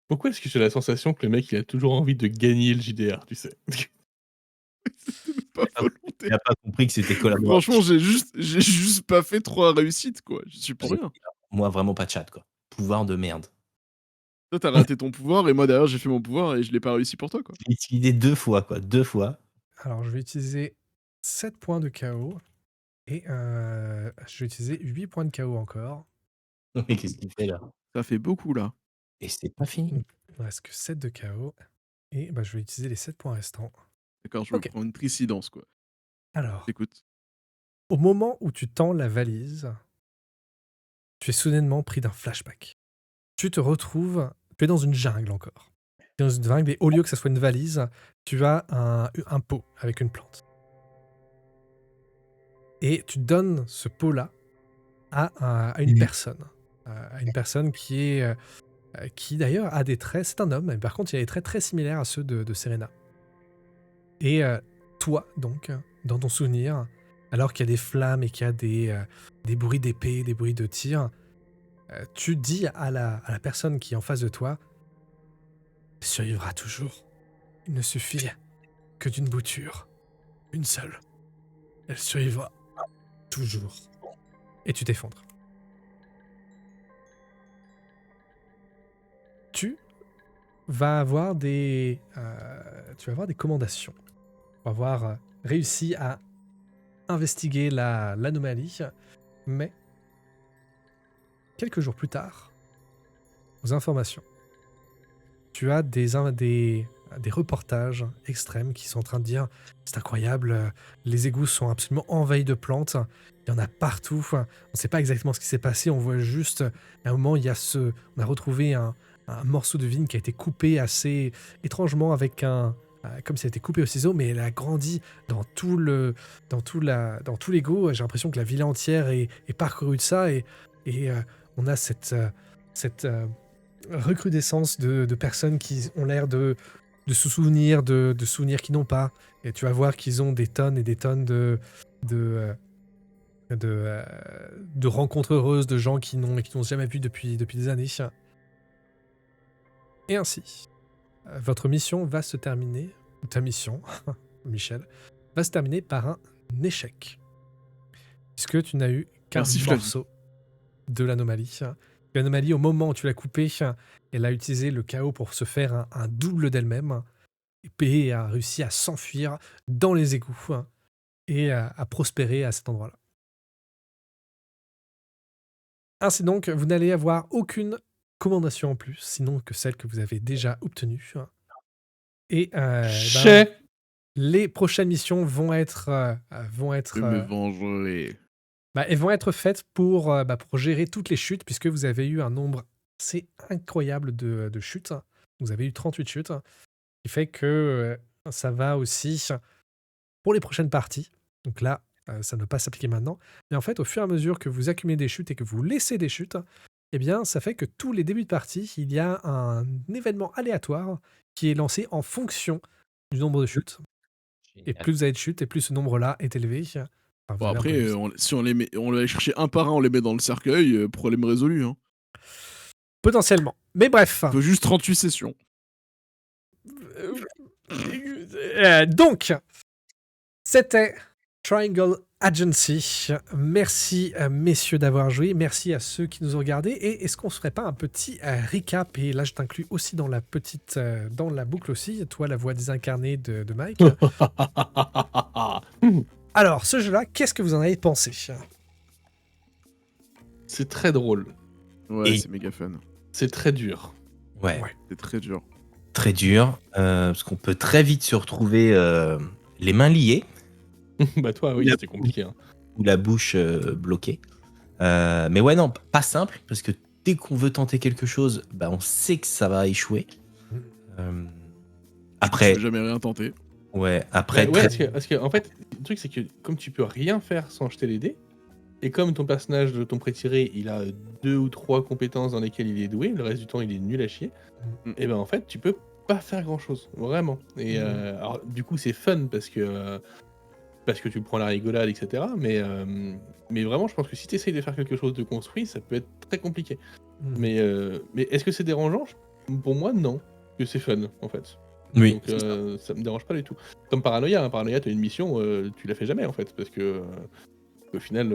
Pourquoi est-ce que j'ai la sensation que le mec, il a toujours envie de gagner le JDR, tu sais? Pas volonté. Il a pas compris que c'était collaboratif. Franchement, j'ai juste pas fait 3 réussites, quoi. Je suis pour rien. Moi, vraiment pas de chat, quoi. Pouvoir de merde. Toi, t'as raté ton pouvoir et moi, derrière, j'ai fait mon pouvoir et je l'ai pas réussi pour toi, quoi. J'ai utilisé 2 fois, quoi. 2 fois. Alors, je vais utiliser 7 points de KO. Et je vais utiliser 8 points de KO encore. Mais qu'est-ce qu'il fait, là? Ça fait beaucoup, là. Et c'est pas fini. Donc, il ne reste que 7 de KO. Et bah, je vais utiliser les 7 points restants. D'accord, je vais Ok. prendre une tricidence, quoi. Alors, Écoute. au moment où tu tends la valise, tu es soudainement pris d'un flashback. Tu te retrouves, tu es dans une jungle encore. Tu es dans une jungle et au lieu que ça soit une valise, tu as un pot avec une plante. Et tu donnes ce pot-là à une personne. À une personne qui d'ailleurs a des traits, c'est un homme, mais par contre il a des traits très similaires à ceux de Serena. Et toi, donc, dans ton souvenir, alors qu'il y a des flammes et qu'il y a des bruits d'épée, des bruits de tir, tu dis à la personne qui est en face de toi, « Elle survivra toujours. Il ne suffit que d'une bouture. Une seule. Elle survivra toujours. » Et tu t'effondres. Tu vas avoir des commandations. Tu vas avoir réussi à investiguer l'anomalie, mais quelques jours plus tard, aux informations, tu as des reportages extrêmes qui sont en train de dire « C'est incroyable, les égouts sont absolument envahis de plantes, il y en a partout, on ne sait pas exactement ce qui s'est passé, on voit juste, à un moment, on a retrouvé un morceau de vigne qui a été coupé assez étrangement avec comme si elle était coupée au ciseau, mais elle a grandi dans tout l'égout. J'ai l'impression que la ville entière est parcourue de ça et on a cette recrudescence de personnes qui ont l'air de se souvenir de souvenirs qu'ils n'ont pas. Et tu vas voir qu'ils ont des tonnes et des tonnes de rencontres heureuses de gens qui n'ont jamais vu depuis des années. Et ainsi, votre mission va se terminer, ou ta mission, Michel, va se terminer par un échec. Puisque tu n'as eu qu'un Merci, Flavie. morceau de l'anomalie. L'anomalie, au moment où tu l'as coupée, elle a utilisé le chaos pour se faire un double d'elle-même et a réussi à s'enfuir dans les égouts et à prospérer à cet endroit-là. Ainsi donc, vous n'allez avoir aucune commandation en plus, sinon que celle que vous avez déjà obtenue. Et les prochaines missions vont être Je me vengerai. elles vont être faites pour gérer toutes les chutes, puisque vous avez eu un nombre assez incroyable de chutes. Vous avez eu 38 chutes, qui fait que ça va aussi pour les prochaines parties. Donc là, ça ne va pas s'appliquer maintenant. Mais en fait, au fur et à mesure que vous accumulez des chutes et que vous laissez des chutes, eh bien, ça fait que tous les débuts de partie, il y a un événement aléatoire qui est lancé en fonction du nombre de chutes. Et plus vous avez de chutes, et plus ce nombre-là est élevé. Enfin, vous Bon, avez un après, bonus. si on les chercher un par un, on les met dans le cercueil, problème résolu. Hein. Potentiellement. Mais bref. Il faut juste 38 sessions. Donc, c'était Triangle Agency. Merci messieurs d'avoir joué. Merci à ceux qui nous ont regardés. Et est-ce qu'on ne se ferait pas un petit recap? Et là, je t'inclus aussi dans la petite, dans la boucle aussi. Toi, la voix désincarnée de Mike. Alors, ce jeu-là, qu'est-ce que vous en avez pensé? C'est très drôle. Ouais, Et- c'est méga fun. C'est très dur. Ouais, C'est très dur. très dur. Parce qu'on peut très vite se retrouver les mains liées Bah toi, oui, La- c'était compliqué. Hein. ou la bouche bloquée. Mais ouais, non, pas simple, parce que dès qu'on veut tenter quelque chose, bah, on sait que ça va échouer. Après, Je vais jamais rien tenter. ouais, après, Ouais, très- parce que, en fait, le truc, c'est que comme tu peux rien faire sans jeter les dés, et comme ton personnage de ton pré-tiré, il a 2 ou 3 compétences dans lesquelles il est doué, le reste du temps, il est nul à chier, Mm. et ben en fait, tu peux pas faire grand-chose, vraiment. Et alors, du coup, c'est fun parce que tu prends la rigolade, etc. Mais vraiment, je pense que si tu essayes de faire quelque chose de construit, ça peut être très compliqué. Mhm. Mais est-ce que c'est dérangeant? Pour moi, non. Que c'est fun, en fait. Oui, Donc c'est ça. ça me dérange pas du tout. Comme Paranoia, hein. Paranoia, t'as une mission, tu la fais jamais, en fait, parce que au final,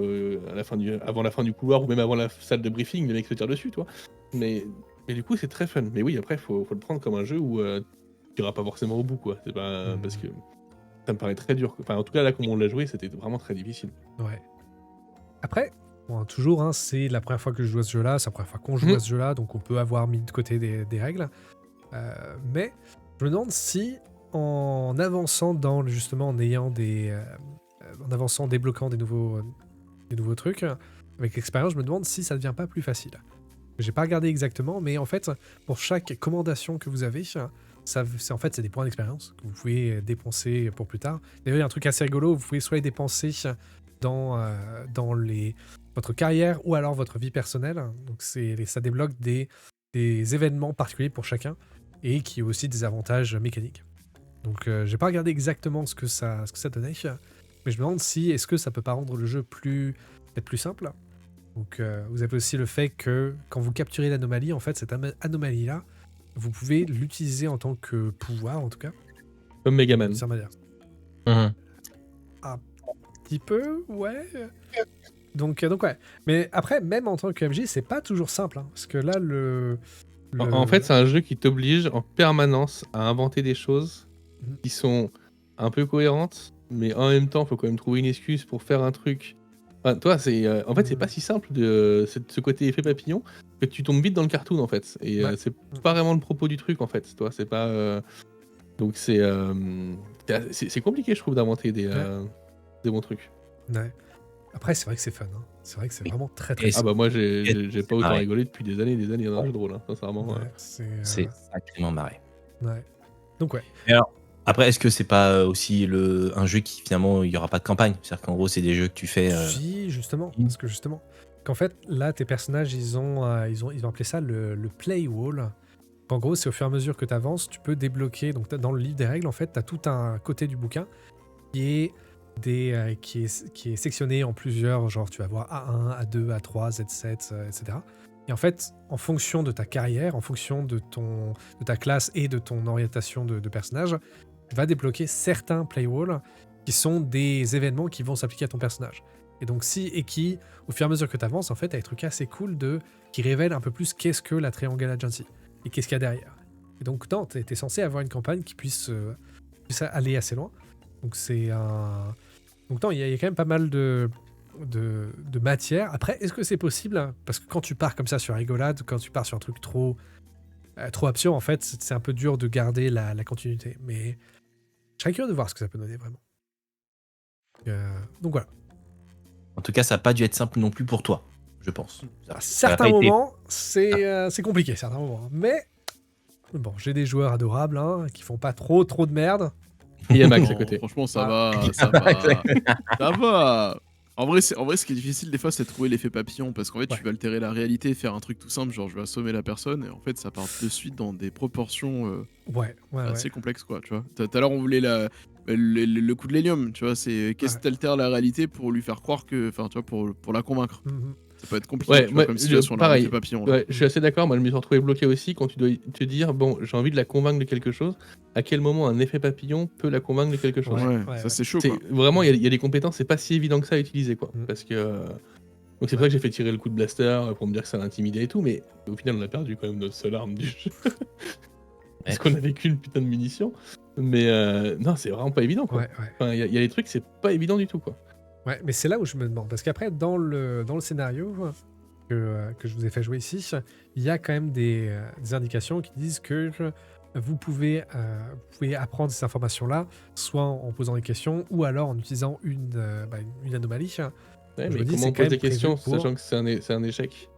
avant la fin du couloir ou même avant la salle de briefing, les mecs se tirent dessus, toi. Mais du coup, c'est très fun. Mais oui, après, faut le prendre comme un jeu où tu iras pas forcément au bout, quoi. C'est pas parce que ça me paraît très dur. Enfin, en tout cas, là, comme on l'a joué, c'était vraiment très difficile. Ouais. Après, bon, toujours, hein, c'est la première fois que je joue à ce jeu-là, c'est la première fois qu'on joue Mhm. à ce jeu-là, donc on peut avoir mis de côté des règles. Mais je me demande si, en avançant justement, en ayant en avançant, en débloquant des nouveaux trucs, avec l'expérience, je me demande si ça ne devient pas plus facile. J'ai pas regardé exactement, mais en fait, pour chaque commandation que vous avez, c'est des points d'expérience que vous pouvez dépenser pour plus tard. D'ailleurs, il y a un truc assez rigolo, vous pouvez soit les dépenser dans votre carrière ou alors votre vie personnelle. Donc ça débloque des événements particuliers pour chacun et qui ont aussi des avantages mécaniques. Donc j'ai pas regardé exactement ce que ça donnait, mais je me demande si est-ce que ça peut pas rendre le jeu peut-être plus simple. Donc vous avez aussi le fait que quand vous capturez l'anomalie, en fait cette anomalie-là, vous pouvez l'utiliser en tant que pouvoir en tout cas, Comme d'une Megaman. certaine manière. Mhm. Un petit peu, ouais. Donc ouais. Mais après, même en tant que MJ, c'est pas toujours simple, hein, parce que là En fait, c'est un jeu qui t'oblige en permanence à inventer des choses Mhm. qui sont un peu cohérentes, mais en même temps, faut quand même trouver une excuse pour faire un truc. Enfin, toi, en fait, c'est pas si simple de ce côté effet papillon que tu tombes vite dans le cartoon, en fait. Et Ouais. c'est pas vraiment le propos du truc, en fait. Toi, c'est pas. Donc c'est compliqué, je trouve, d'inventer des bons trucs. Ouais. Après, c'est vrai que c'est fun, hein. C'est vrai que c'est Oui. vraiment très très Et fun. Ah bah moi, j'ai pas autant marré. rigolé depuis des années et des années dans un jeu de rôle, hein, sincèrement. Ouais, C'est sacrément marré. ouais. Donc ouais. Et alors, après, est-ce que c'est pas aussi un jeu qui finalement il y aura pas de campagne? C'est-à-dire qu'en gros, c'est des jeux que tu fais. Si, justement, parce que justement, qu'en fait, là, tes personnages, ils ont appelé ça le play wall. En gros, c'est au fur et à mesure que tu avances, tu peux débloquer. Donc, dans le livre des règles, en fait, tu as tout un côté du bouquin qui est, qui est sectionné en plusieurs. Genre, tu vas voir A1, A2, A3, Z7, etc. Et en fait, en fonction de ta carrière, en fonction de ta classe et de ton orientation de personnage, tu vas débloquer certains play walls qui sont des événements qui vont s'appliquer à ton personnage. Et donc, qui, au fur et à mesure que tu avances, en fait, a des trucs assez cool qui révèlent un peu plus qu'est-ce que la Triangle Agency et qu'est-ce qu'il y a derrière. Et donc, tu es censé avoir une campagne qui puisse aller assez loin. Donc, il y a quand même pas mal de matière. Après, est-ce que c'est possible? Parce que quand tu pars comme ça sur rigolade, quand tu pars sur un truc trop absurde, en fait, c'est un peu dur de garder la continuité. Mais je serais curieux de voir ce que ça peut donner vraiment. Donc voilà. En tout cas, ça n'a pas dû être simple non plus pour toi, je pense. À Ça a certains pas été- moments, c'est compliqué, certains moments. Mais bon, j'ai des joueurs adorables hein, qui font pas trop de merde. Et il y a Max à Non, côté. franchement, ça Ah. va, ça va. Ça va. En vrai, ce qui est difficile des fois, c'est de trouver l'effet papillon parce qu'en fait, Ouais. tu vas altérer la réalité et faire un truc tout simple, genre je vais assommer la personne, et en fait, ça part de suite dans des proportions Ouais. assez complexes, quoi, tu vois. Tout à l'heure, on voulait le coup de l'hélium, tu vois, c'est qu'est-ce qui altère la réalité pour lui faire croire que. Enfin, tu vois, pour la convaincre. Mhm. Ça peut être compliqué, Ouais, tu vois, moi, comme situation, là, pareil. l'effet papillon. Là. Ouais, je suis assez d'accord. Moi, je me suis retrouvé bloqué aussi quand tu dois te dire bon, j'ai envie de la convaincre de quelque chose. À quel moment un effet papillon peut la convaincre de quelque chose? Ouais, ça c'est chaud, quoi. Vraiment, il y a des compétences, c'est pas si évident que ça à utiliser, quoi. Mm. Parce que donc c'est pour ça que j'ai fait tirer le coup de blaster pour me dire que ça l'intimidait et tout, mais au final, on a perdu quand même notre seule arme du jeu. Parce qu'on avait qu'une putain de munition. Mais non, c'est vraiment pas évident, quoi. Ouais. Enfin, il y a des trucs, c'est pas évident du tout, quoi. Ouais, mais c'est là où je me demande. Parce qu'après, dans le scénario que je vous ai fait jouer ici, il y a quand même des indications qui disent que vous pouvez apprendre ces informations-là, soit en posant des questions, ou alors en utilisant une anomalie. Ouais, Je mais me dis, comment c'est on quand pose des même prévu questions, pour- sachant que c'est un échec?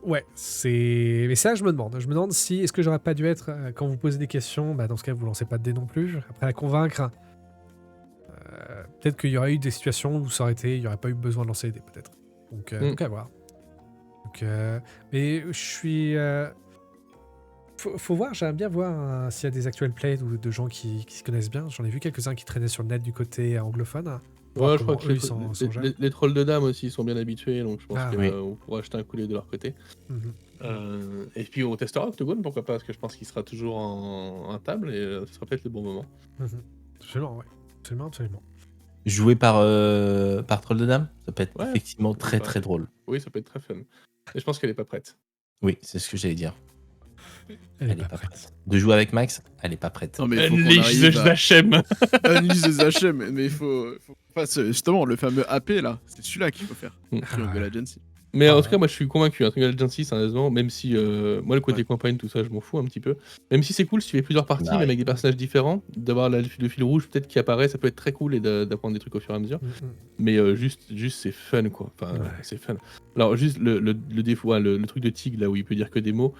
Ouais, mais ça, je me demande. Je me demande si, est-ce que j'aurais pas dû être, quand vous posez des questions, dans ce cas, vous lancez pas de dés non plus. Après, la convaincre, peut-être qu'il y aurait eu des situations où il n'y aurait pas eu besoin de lancer des dés, peut-être. Donc à voir. Donc, mais je suis... Faut voir, j'aime bien voir s'il y a des actual plays ou de gens qui s'y connaissent bien. J'en ai vu quelques-uns qui traînaient sur le net du côté anglophone. Voir Ouais, je crois comment que eux, ils s'en gèrent. les trolls de dames aussi sont bien habitués, donc je pense Ah, qu'on oui. pourra acheter un coup d'œil de leur côté. Mhm. Et puis on testera Octogone, pourquoi pas, parce que je pense qu'il sera toujours en table et ce sera peut-être le bon moment. Mhm. Absolument, ouais. Absolument, absolument. Joué par Troll de Dame, ça peut être Ouais, effectivement pourquoi très pas. très drôle. Oui, ça peut être très fun. Et je pense qu'elle est pas prête. Oui, c'est ce que j'allais dire. Elle est pas prête. De jouer avec Max, elle est pas prête. Non, mais il faut qu'on Unleash arrive the à Zachem. Unleash the Zachem, mais il faut qu'on fasse justement le fameux AP là. C'est celui-là qu'il faut faire. Triangle ouais. Agency. Mais Ah en ouais. tout cas, moi je suis convaincu, un Triangle Agency, sérieusement, même si moi le côté campagne, tout ça, je m'en fous un petit peu. Même si c'est cool si tu fais plusieurs parties, Bah, même ouais. avec des personnages différents, d'avoir le fil rouge peut-être qui apparaît, ça peut être très cool et d'apprendre des trucs au fur et à mesure. Mhm. Mais juste c'est fun quoi. Enfin, Ouais. c'est fun. Alors juste le défaut, le truc de Tig là où il peut dire que des mots.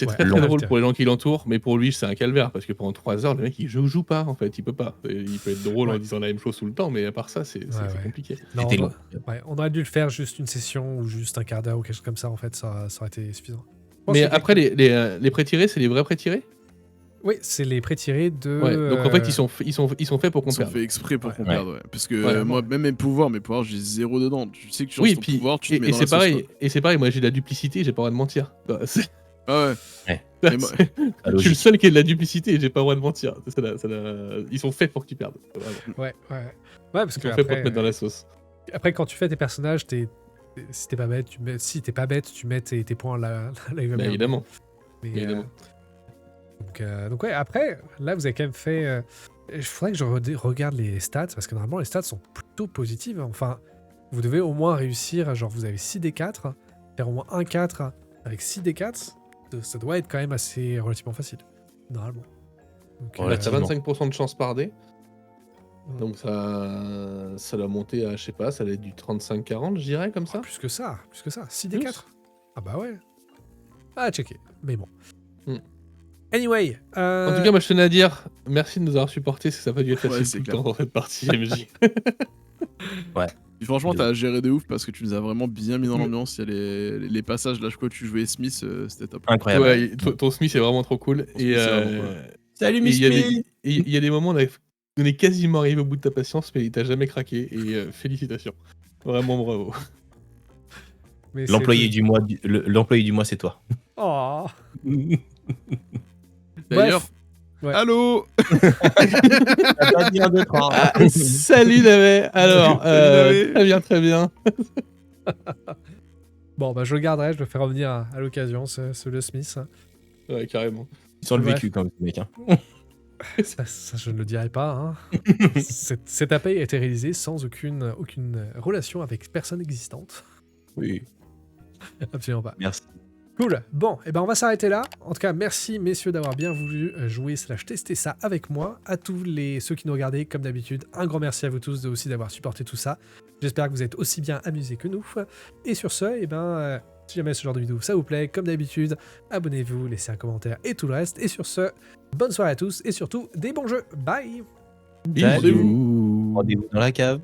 C'est Ouais, très long. très drôle pour les gens qui l'entourent, mais pour lui c'est un calvaire parce que pendant 3 heures le mec il joue pas en fait, il peut pas. Il peut être drôle Ouais. en disant la même chose tout le temps, mais à part ça c'est Ouais. compliqué. Non, C'était on, long. ouais, on aurait dû le faire juste une session ou juste un quart d'heure ou quelque chose comme ça, en fait, ça aurait été suffisant. Je pense Mais qu'il y a après les pré-tirés, c'est les vrais pré-tirés. Oui, c'est les pré-tirés de. Ouais, donc en fait ils sont faits pour qu'on Ils sont perde. fait exprès pour Ouais. qu'on Ouais. perde, ouais. Parce que Ouais. moi, même mes pouvoirs, j'ai zéro dedans. Tu sais que tu lances Oui, ton puis pouvoir, tu te mets et dans c'est la sauce, pareil, quoi. et c'est pareil, moi j'ai de la duplicité, j'ai pas le droit de mentir. Bah, Ah ouais. Ouais. Et moi- Pas je suis le logique. seul qui a de la duplicité et j'ai pas le droit de mentir. Ils sont faits pour que tu perdes. Vraiment. Ouais, ouais. Ouais, parce Ils que sont faits pour te après, mettre dans la sauce. après, quand tu fais tes personnages, si t'es pas bête, si t'es pas bête, tu mets tes points là où il va Bah, bien. évidemment. Mais, évidemment. donc ouais, après, là, vous avez quand même fait. Il faudrait que je regarde les stats, parce que normalement, les stats sont plutôt positives. Enfin, vous devez au moins réussir, genre, vous avez 6d4, faire au moins un 4 avec 6d4, ça doit être quand même assez relativement facile, normalement. Donc, Voilà, T'as Relativement. 25% de chance par dé, Mm. donc ça doit monter à, je sais pas, ça va être du 35-40, je dirais, comme ça. plus que ça. 6d4. Ah bah ouais. Ah, checker. Mais bon. Mm. Anyway. En tout cas, moi je tenais à dire merci de nous avoir supportés, parce que ça n'a pas dû être Ouais, facile c'est tout le clair. temps dans cette partie MJ. Puis franchement, De t'as géré de ouf parce que tu nous as vraiment bien mis dans Mm. l'ambiance. Il y a les passages là, je crois que tu jouais Smith, c'était top. Incroyable. Ouais, ton Smith est vraiment trop cool. Smith, c'est vraiment cool. Salut, et Miss il y a Smith. il y a des moments où on est quasiment arrivé au bout de ta patience, mais il t'a jamais craqué. Et félicitations. Vraiment bravo. mais c'est- L'employé du mois, l'employé du mois, c'est toi. Oh. D'ailleurs, Bref. Ouais. allô. T'as pas dit un, deux, trois. Ah, salut Davé. Alors, Salut, Davé. très bien, très bien. Bon, bah je le garderai, je le fais revenir à l'occasion, ce Le Smith. Ouais, carrément. Ils sont le Bref. vécu quand même, ce mec. Hein. Ça, je ne le dirai pas. Hein. Cet appel a été réalisé sans aucune relation avec personne existante. Oui. Absolument pas. Merci. Cool. Bon, et ben on va s'arrêter là. En tout cas, merci messieurs d'avoir bien voulu jouer / tester ça avec moi. À tous ceux qui nous regardaient, comme d'habitude, un grand merci à vous tous aussi d'avoir supporté tout ça. J'espère que vous êtes aussi bien amusés que nous. Et sur ce, et ben, si jamais ce genre de vidéo ça vous plaît, comme d'habitude, abonnez-vous, laissez un commentaire et tout le reste. Et sur ce, bonne soirée à tous et surtout des bons jeux. Bye. Bisous. Rendez-vous dans la cave.